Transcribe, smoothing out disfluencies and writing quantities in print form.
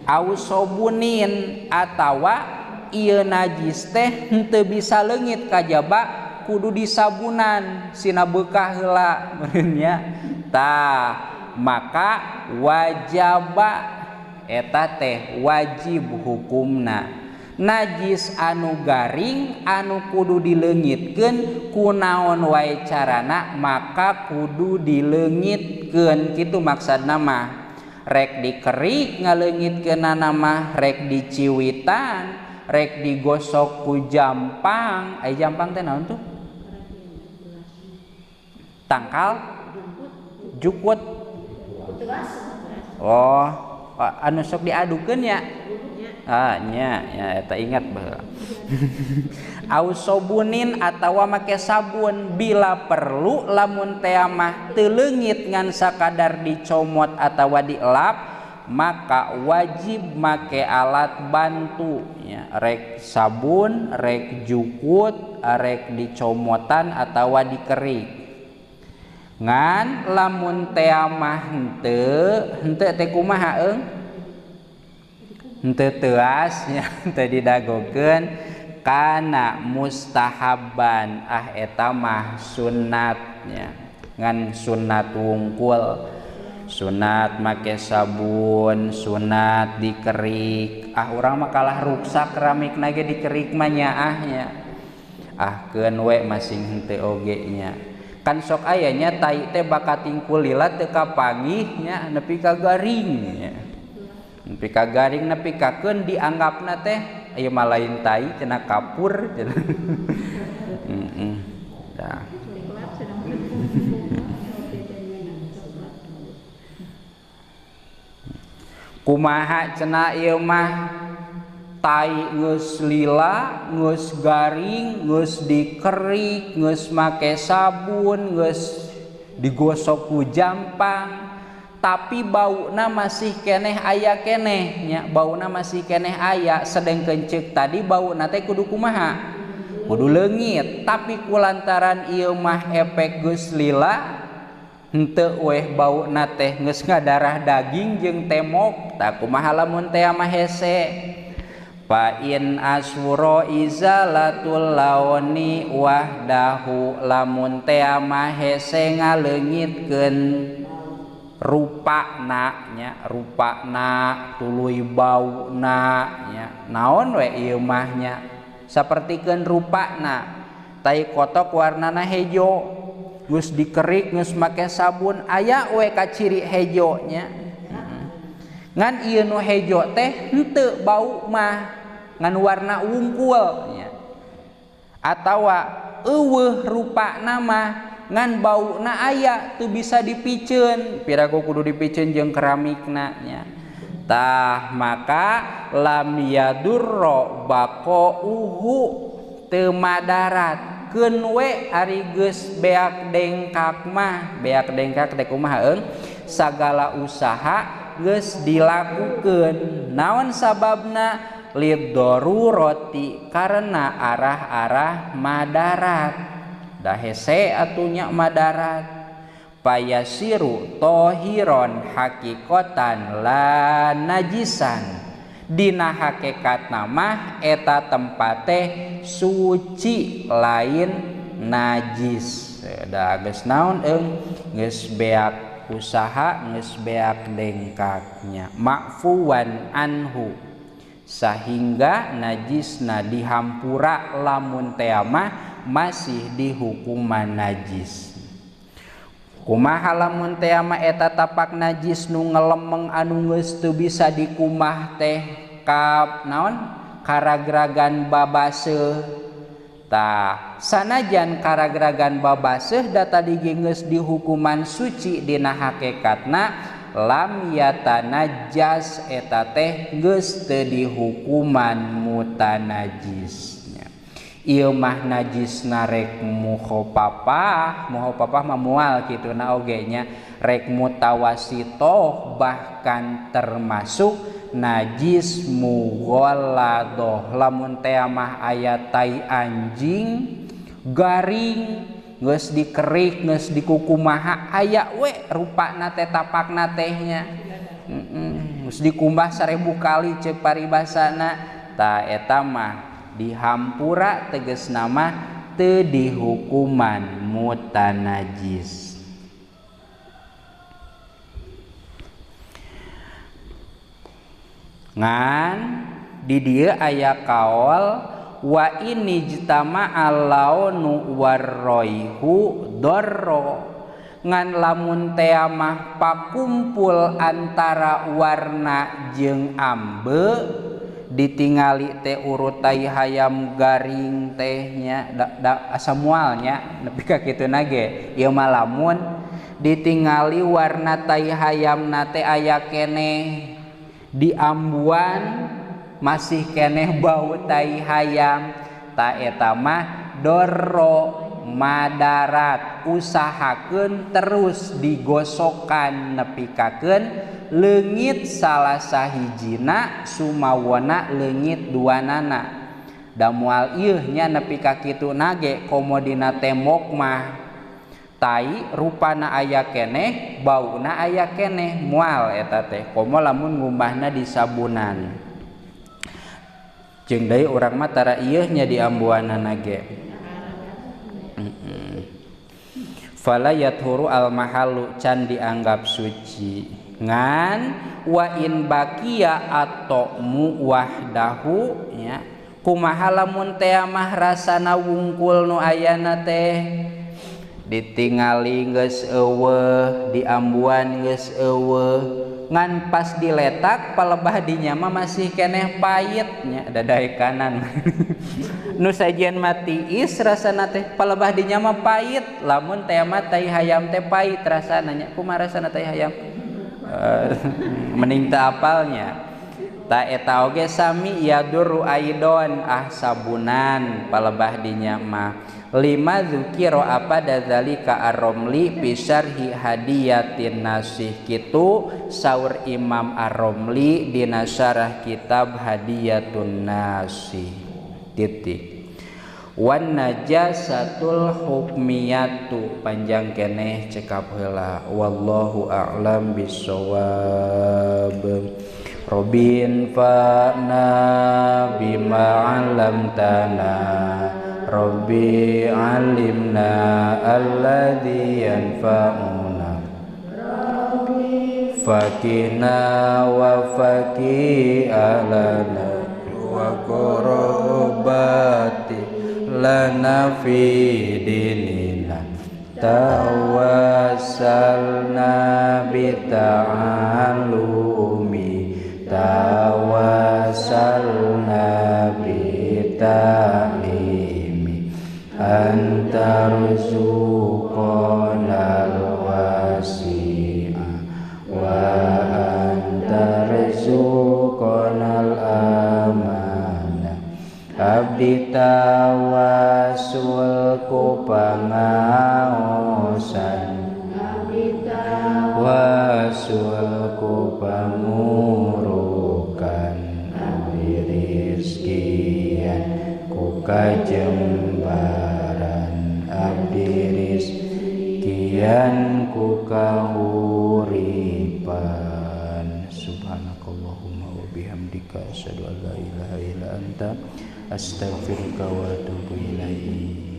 Ausobunin atawa ieu najis teh henteu bisa leungit kajaba kudu disabunan sina beukah heula meureun nya. Tah maka wajaba eta teh wajib hukumna najis anu garing anu kudu dileungitkeun kunaon wae carana maka kudu dileungitkeun kitu maksudna mah. Rek dikerik ngaleungitkeunana mah rek diciwitan rek digosok ku jampang. Ai jampang teh naon tuh? Tangkal jukut. Oh anu sok diadukeun nya. Nya eta ingat baheula. Ausobunin atawa make sabun bila perlu lamun teh mah teu leungit ngan sakadar dicomot atawa dielap maka wajib make alat bantu ya, rek sabun rek jukut rek dicomotan atawa dikerik. Ngan lamun teh mah henteu teh kumaha eung? Henteu teuas nya teu didagokeun kana mustahabban eta mah sunnatnya ngan sunnat wungkul sunat make sabun sunat dikerik urang mah kalah ruksak keramikna ge dikerik mah nyaah nya keun we masing henteu oge nya kan sok aya nya tai teh bakat tingkul lila teu kapanggih nya nepi ka garing nya nepi ka garing nepi ka keun dianggapna teh ieu mah lain tai cenah kapur cenah. Dah. Kumaha cenah ieu mah tai geus lila, geus garing, geus dikerik, geus make sabun, geus digosok ku jampang tapi bauna masih keneh aya keneh nya bauna masih keneh aya sedengkeun ceuk tadi bauna teh kudu kumaha kudu leungit tapi kulantaran ieu mah efek geus lila henteu weh bauna teh geus ngadarah daging jeung temok tah kumaha lamun teh mah hese fa in aswura izalatul launi wahdahu lamun teh mah hese ngaleungitkeun rupana nya rupana tuluy bauna nya naon we ieu mah nya sapertikeun rupana tai kotok warnana hejo geus dikerik geus make sabun aya we ka ciri hejo nya ngan ieu nu hejo teh henteu bau mah ngan warna wungkul nya atawa eueuh rupana mah ngan bauna aya tu bisa dipiceun pirago kudu dipiceun jeung keramikna nya tah maka lam yadurra baqauhu teu madarat keun we ari geus beak dengkak mah beak dengkak teh kumaha eung sagala usaha geus dilakukeun naon sababna liddarurati karena arah-arah madarat dah hese atunya madarat payasiru tohiron hakikotan la najisan dina hakikatna mah eta tempat teh suci lain najis da geus naon eung geus beak usaha geus beak dengkaknya makfuwan anhu sehingga najisna dihampura lamun teh mah masih dihukuman najis. Kumaha lamun teh mah eta tapak najis nu ngelemeng anu geus teu bisa dikumah teh ka naon karagragan babaseuh tah sanajan karagragan babaseuh da tadi geus dihukuman suci dina hakikatna lam yatanajjas eta teh geus teu dihukuman mutanajis. Ieu mah najisna rek mukhafafah mah moal kituna oge nya rek mutawasitoh bahkan termasuk najis mughalladoh lamun teh mah aya tai anjing garing geus dikerik geus dikukumaha aya we rupana teh tapakna teh nya terus dikumbah 1000 kali ceuk paribasana ta eta mah dihampura tegasna mah teu dihukuman mutanajis. Ngan di dieu aya kaol wa ini jtama alaunu warroihu dorro, ngan lamun teh mah pakumpul antara warna jeung ambe ditingali teh urut tai hayam garing tehnya asa moalnya nepi ka kituna ge ieu mah lamun ditingali warna tai hayamna teh aya keneh di ambuan masih keneh bau tai hayam ta eta mah dorro madarat, usahakeun terus digosokan nepikakeun leungit salah sahijina sumawana leungit duanana. Da moal ieu nya nepi ka kituna ge komo dina tembok mah tai rupana aya keneh bauna aya keneh moal eta teh komo lamun ngumbahna di sabunan. Jeung deui urang mah tara ieu nya di ambuanana ge. Fala yathuru al mahallu can dianggap suci. Ngan wa in baqiya at-ta'mu wahdahu nya kumaha lamun teh mah rasana wungkul nu ayana teh ditingali geus eueuh di ambuan geus eueuh ngan pas diletak palebah dinya mah masih keneh pait nya dadae kanan nu sajian mati is rasana teh palebah dinya mah pait lamun teh mah tai hayam teh pait rasana nya kumaha rasana tai hayam mending teu apalnya ta eta oge sami yaduru aidon sabunan palebah dinya mah lima dzukiro apa dadzalika ar-Romli pisarhi hadiyatin nasih kitu saur Imam ar-Romli dina syarah kitab hadiyatun nasih titik wan najasatul hukmiyatu panjang keneh cekap heula wallahu a'lam bissawab. Robin fa'na bima 'allamtana Rabbi alimna alladhi yanfa'una fakihna wa fakih alana wa korobati lana fi dinina tawassalna bita'alumi tawassalna bita'limi antarzuqonal wasi'a wa antarzuqonal amana abdi tawasul ku pangaosan wasul ku pangurukan abdi rizkian ku kajembaran abdi rizkian ku kahuripan. Subhanakallahumma wa bihamdika asyhadu an la ilaha illa anta astaghfiruka wa atubu ilaik.